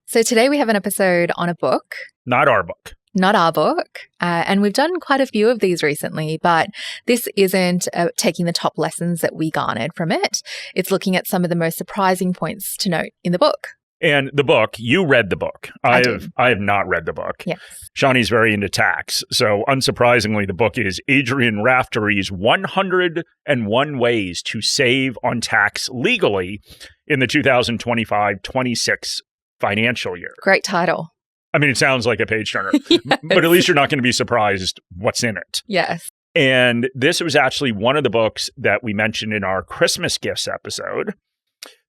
So today we have an episode on a book. Not our book. Not our book. And we've done quite a few of these recently, but this isn't taking the top lessons that we garnered from it. It's looking at some of the most surprising points to note in the book. And the book, you read the book. I have not read the book. Yes. Shani's very into tax. So unsurprisingly, the book is Adrian Raftery's 101 Ways to Save on Tax Legally in the 2025-26 financial year. Great title. I mean, it sounds like a page turner, Yes. but at least you're not going to be surprised what's in it. Yes. And this was actually one of the books that we mentioned in our Christmas gifts episode.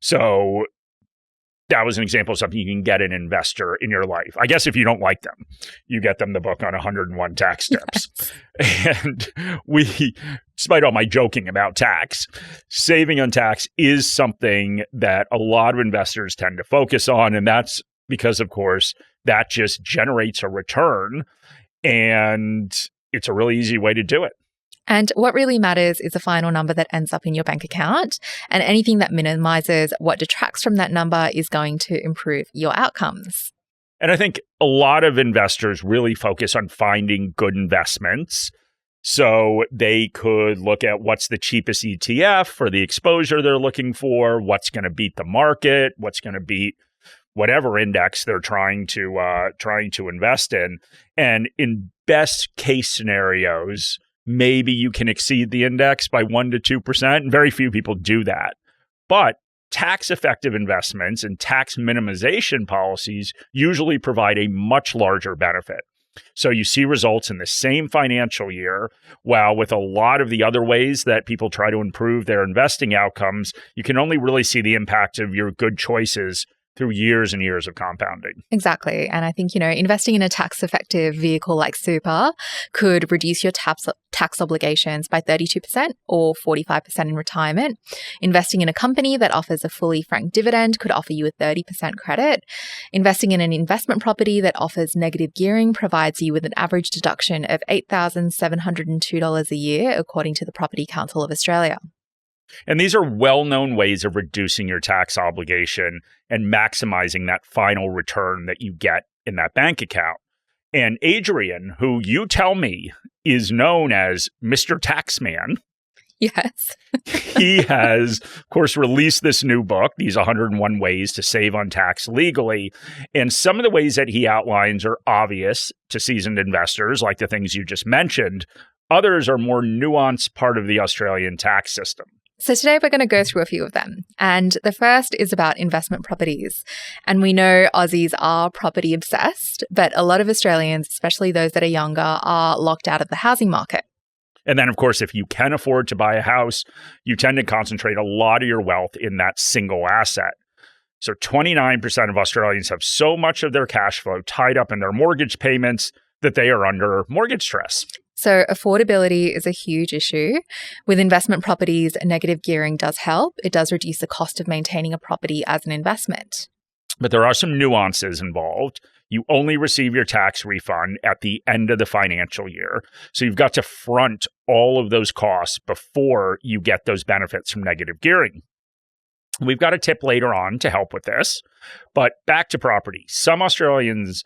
So that was an example of something you can get an investor in your life. I guess if you don't like them, you get them the book on 101 tax tips. Yes. And we, despite all my joking about tax, saving on tax is something that a lot of investors tend to focus on. And that's because, of course, that just generates a return. And it's a really easy way to do it. And what really matters is the final number that ends up in your bank account. And anything that minimizes what detracts from that number is going to improve your outcomes. And I think a lot of investors really focus on finding good investments. So they could look at what's the cheapest ETF for the exposure they're looking for, what's going to beat the market, what's going to beat whatever index they're trying to invest in. And in best case scenarios, maybe you can exceed the index by 1% to 2%. And very few people do that. But tax-effective investments and tax minimization policies usually provide a much larger benefit. So you see results in the same financial year, while with a lot of the other ways that people try to improve their investing outcomes, you can only really see the impact of your good choices through years and years of compounding. Exactly. And I think, investing in a tax-effective vehicle like super could reduce your tax obligations by 32% or 45% in retirement. Investing in a company that offers a fully franked dividend could offer you a 30% credit. Investing in an investment property that offers negative gearing provides you with an average deduction of $8,702 a year, according to the Property Council of Australia. And these are well-known ways of reducing your tax obligation and maximizing that final return that you get in that bank account. And Adrian, who you tell me is known as Mr. Taxman. Yes. He has, of course, released this new book, these 101 Ways to Save on Tax Legally. And some of the ways that he outlines are obvious to seasoned investors, like the things you just mentioned. Others are more nuanced part of the Australian tax system. So today we're going to go through a few of them. And the first is about investment properties. And we know Aussies are property obsessed, but a lot of Australians, especially those that are younger, are locked out of the housing market. And then, of course, if you can afford to buy a house, you tend to concentrate a lot of your wealth in that single asset. So 29% of Australians have so much of their cash flow tied up in their mortgage payments that they are under mortgage stress. So affordability is a huge issue. With investment properties, negative gearing does help. It does reduce the cost of maintaining a property as an investment. But there are some nuances involved. You only receive your tax refund at the end of the financial year. So you've got to front all of those costs before you get those benefits from negative gearing. We've got a tip later on to help with this. But back to property. Some Australians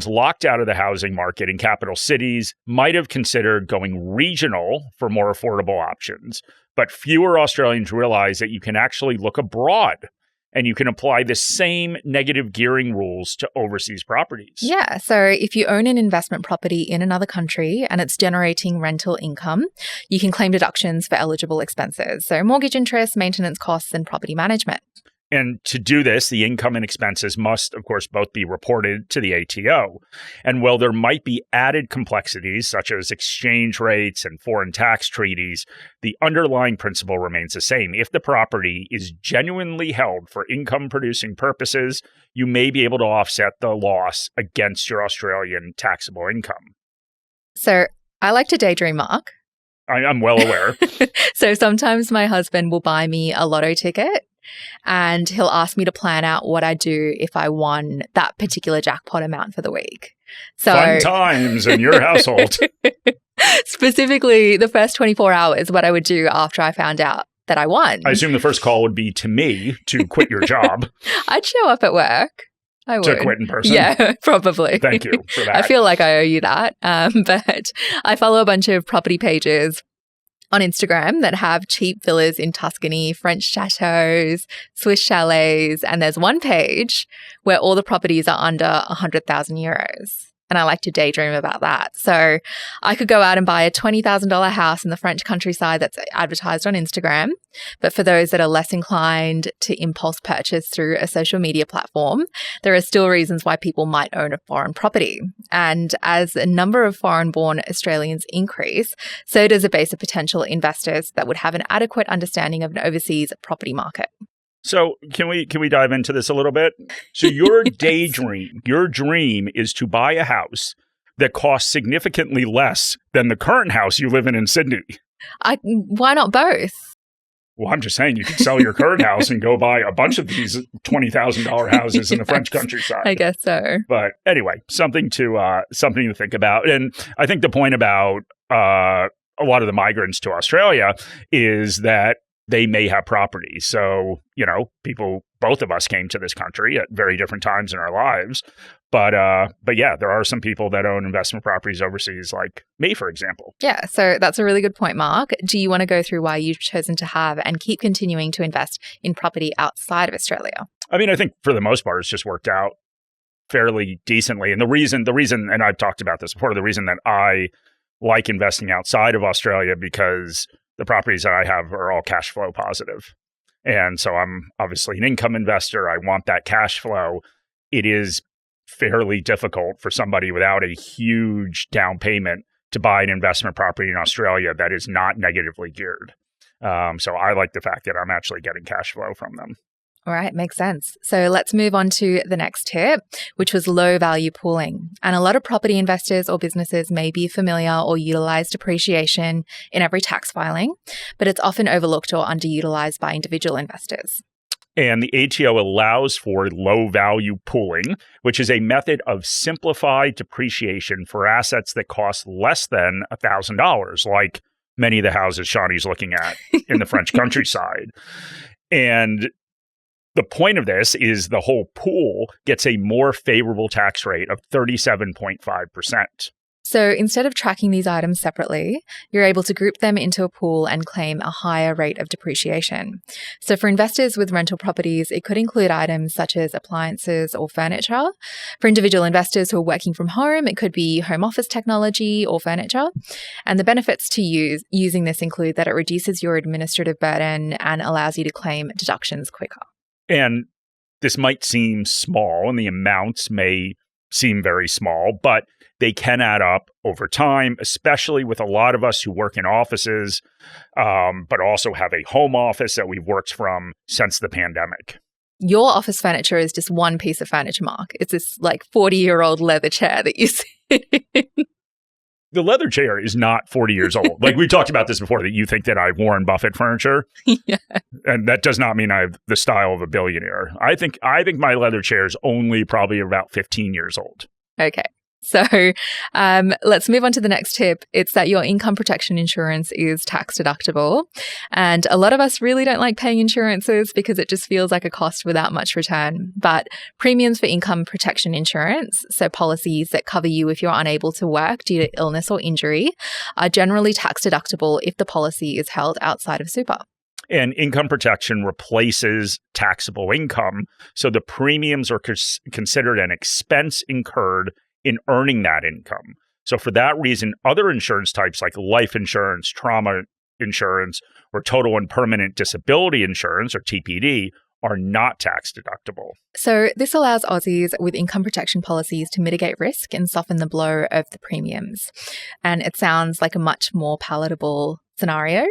locked out of the housing market in capital cities might have considered going regional for more affordable options, but fewer Australians realize that you can actually look abroad and you can apply the same negative gearing rules to overseas properties. Yeah. So if you own an investment property in another country and it's generating rental income, you can claim deductions for eligible expenses. So mortgage interest, maintenance costs, and property management. And to do this, the income and expenses must, of course, both be reported to the ATO. And while there might be added complexities, such as exchange rates and foreign tax treaties, the underlying principle remains the same. If the property is genuinely held for income-producing purposes, you may be able to offset the loss against your Australian taxable income. So I like to daydream, Mark. I'm well aware. So sometimes my husband will buy me a lotto ticket. And he'll ask me to plan out what I do if I won that particular jackpot amount for the week. So fun times in your household. Specifically, the first 24 hours, what I would do after I found out that I won. I assume the first call would be to me to quit your job. I'd show up at work. I would. To quit in person? Yeah, probably. Thank you for that. I feel like I owe you that. But I follow a bunch of property pages on Instagram that have cheap villas in Tuscany, French chateaus, Swiss chalets, and there's one page where all the properties are under 100,000 euros. And I like to daydream about that. So I could go out and buy a $20,000 house in the French countryside that's advertised on Instagram. But for those that are less inclined to impulse purchase through a social media platform, there are still reasons why people might own a foreign property. And as a number of foreign-born Australians increase, so does a base of potential investors that would have an adequate understanding of an overseas property market. So can we dive into this a little bit? So your daydream, your dream is to buy a house that costs significantly less than the current house you live in Sydney. Why not both? Well, I'm just saying you could sell your current house and go buy a bunch of these $20,000 houses in the French countryside. I guess so. But anyway, something to think about. And I think the point about a lot of the migrants to Australia is that they may have property. So, both of us came to this country at very different times in our lives. But yeah, there are some people that own investment properties overseas, like me, for example. Yeah, so that's a really good point, Mark. Do you want to go through why you've chosen to have and keep continuing to invest in property outside of Australia? I mean, I think for the most part, it's just worked out fairly decently. And the reason, and I've talked about this before, the reason that I like investing outside of Australia because the properties that I have are all cash flow positive. And so I'm obviously an income investor. I want that cash flow. It is fairly difficult for somebody without a huge down payment to buy an investment property in Australia that is not negatively geared. So I like the fact that I'm actually getting cash flow from them. All right, makes sense. So let's move on to the next tip, which was low value pooling. And a lot of property investors or businesses may be familiar or utilize depreciation in every tax filing, but it's often overlooked or underutilized by individual investors. And the ATO allows for low value pooling, which is a method of simplified depreciation for assets that cost less than $1,000, like many of the houses Shani's looking at in the French countryside. And the point of this is the whole pool gets a more favorable tax rate of 37.5%. So instead of tracking these items separately, you're able to group them into a pool and claim a higher rate of depreciation. So for investors with rental properties, it could include items such as appliances or furniture. For individual investors who are working from home, it could be home office technology or furniture. And the benefits to using this include that it reduces your administrative burden and allows you to claim deductions quicker. And this might seem small, and the amounts may seem very small, but they can add up over time, especially with a lot of us who work in offices, but also have a home office that we've worked from since the pandemic. Your office furniture is just one piece of furniture, Mark. It's this 40-year-old leather chair that you sit in. The leather chair is not 40 years old. We talked about this before, that you think that I have Warren Buffett furniture. Yeah. And that does not mean I have the style of a billionaire. I think my leather chair is only probably about 15 years old. Okay. So let's move on to the next tip. It's that your income protection insurance is tax deductible. And a lot of us really don't like paying insurances because it just feels like a cost without much return. But premiums for income protection insurance, so policies that cover you if you're unable to work due to illness or injury, are generally tax deductible if the policy is held outside of super. And income protection replaces taxable income. So the premiums are considered an expense incurred in earning that income. So for that reason, other insurance types like life insurance, trauma insurance, or total and permanent disability insurance, or TPD, are not tax deductible. So this allows Aussies with income protection policies to mitigate risk and soften the blow of the premiums. And it sounds like a much more palatable scenario.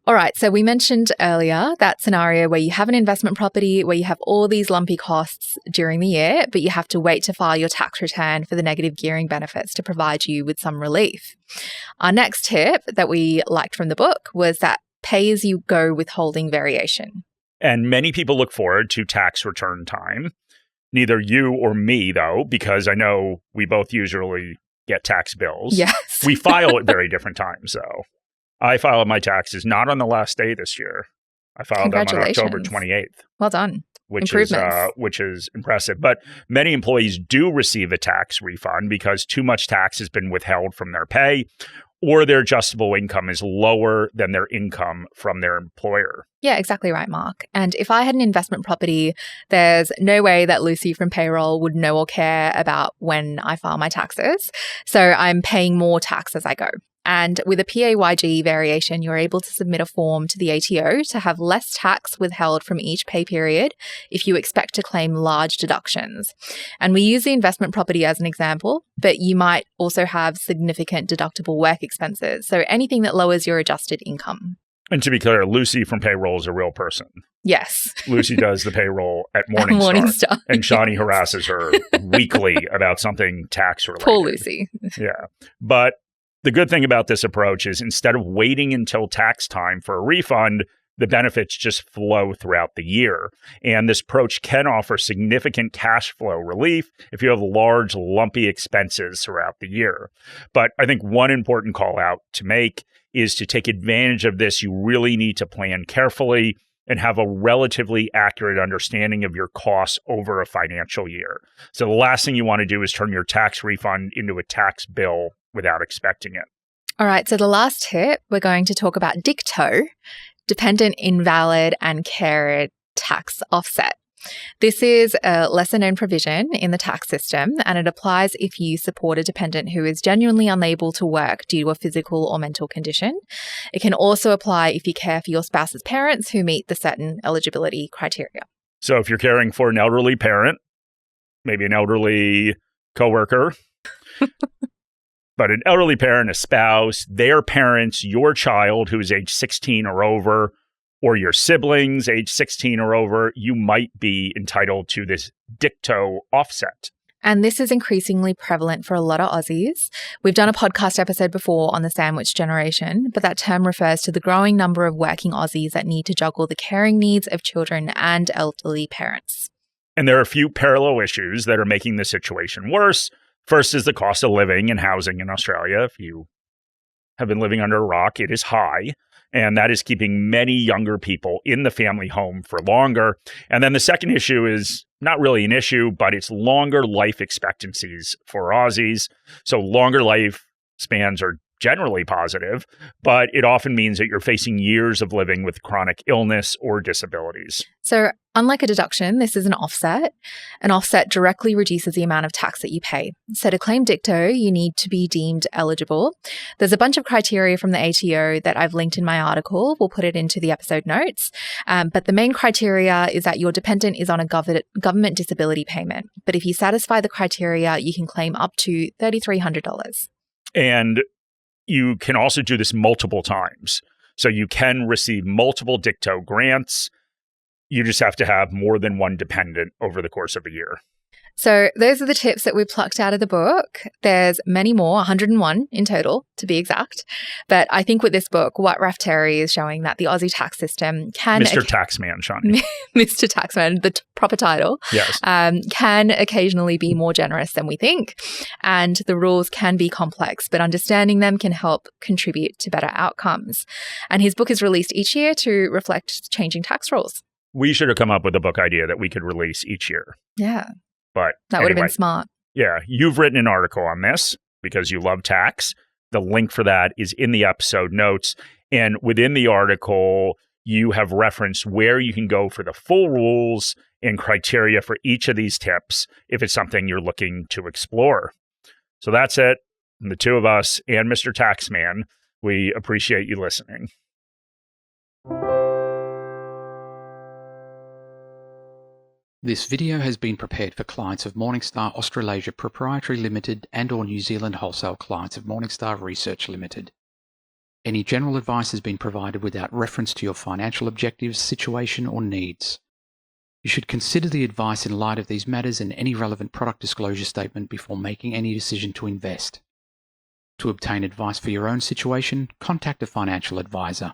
All right, so we mentioned earlier that scenario where you have an investment property where you have all these lumpy costs during the year, but you have to wait to file your tax return for the negative gearing benefits to provide you with some relief. Our next tip that we liked from the book was that pay-as-you-go withholding variation. And many people look forward to tax return time. Neither you or me, though, because I know we both usually get tax bills. Yes. We file at very different times, though. I filed my taxes not on the last day this year. I filed them on October 28th. Well done. Which is impressive. But many employees do receive a tax refund because too much tax has been withheld from their pay, or their adjustable income is lower than their income from their employer. Yeah, exactly right, Mark. And if I had an investment property, there's no way that Lucy from payroll would know or care about when I file my taxes. So I'm paying more tax as I go. And with a PAYG variation, you're able to submit a form to the ATO to have less tax withheld from each pay period if you expect to claim large deductions. And we use the investment property as an example, but you might also have significant deductible work expenses. So anything that lowers your adjusted income. And to be clear, Lucy from payroll is a real person. Yes. Lucy does the payroll at Morningstar. And Shani harasses her weekly about something tax related. Poor Lucy. Yeah. But the good thing about this approach is instead of waiting until tax time for a refund, the benefits just flow throughout the year. And this approach can offer significant cash flow relief if you have large, lumpy expenses throughout the year. But I think one important call out to make is to take advantage of this. You really need to plan carefully and have a relatively accurate understanding of your costs over a financial year. So the last thing you want to do is turn your tax refund into a tax bill without expecting it. All right, so the last tip, we're going to talk about DICTO, Dependent Invalid and Carer Tax Offset. This is a lesser-known provision in the tax system, and it applies if you support a dependent who is genuinely unable to work due to a physical or mental condition. It can also apply if you care for your spouse's parents who meet the certain eligibility criteria. So if you're caring for an elderly parent, maybe an elderly coworker, but an elderly parent, a spouse, their parents, your child who's age 16 or over, or your siblings age 16 or over, you might be entitled to this DICTO offset. And this is increasingly prevalent for a lot of Aussies. We've done a podcast episode before on the sandwich generation, but that term refers to the growing number of working Aussies that need to juggle the caring needs of children and elderly parents. And there are a few parallel issues that are making the situation worse. First is the cost of living and housing in Australia. If you have been living under a rock, it is high. And that is keeping many younger people in the family home for longer. And then the second issue is not really an issue, but it's longer life expectancies for Aussies. So longer life spans are generally positive, but it often means that you're facing years of living with chronic illness or disabilities. So unlike a deduction, this is an offset. An offset directly reduces the amount of tax that you pay. So to claim DICTO, you need to be deemed eligible. There's a bunch of criteria from the ATO that I've linked in my article. We'll put it into the episode notes. But the main criteria is that your dependent is on a government disability payment. But if you satisfy the criteria, you can claim up to $3,300. And you can also do this multiple times. So you can receive multiple DICTO grants. You just have to have more than one dependent over the course of a year. So those are the tips that we plucked out of the book. There's many more, 101 in total, to be exact. But I think with this book, what Raftery is showing that the Aussie tax system can... Mr. Taxman, Shani. Mr. Taxman, the proper title, yes. Can occasionally be more generous than we think. And the rules can be complex, but understanding them can help contribute to better outcomes. And his book is released each year to reflect changing tax rules. We should have come up with a book idea that we could release each year. Yeah. But that would have been smart. Yeah. You've written an article on this because you love tax. The link for that is in the episode notes. And within the article, you have referenced where you can go for the full rules and criteria for each of these tips if it's something you're looking to explore. So that's it. From the two of us and Mr. Taxman, we appreciate you listening. This video has been prepared for clients of Morningstar Australasia Pty Ltd and or New Zealand wholesale clients of Morningstar Research Ltd. Any general advice has been provided without reference to your financial objectives, situation or needs. You should consider the advice in light of these matters and any relevant product disclosure statement before making any decision to invest. To obtain advice for your own situation, contact a financial advisor.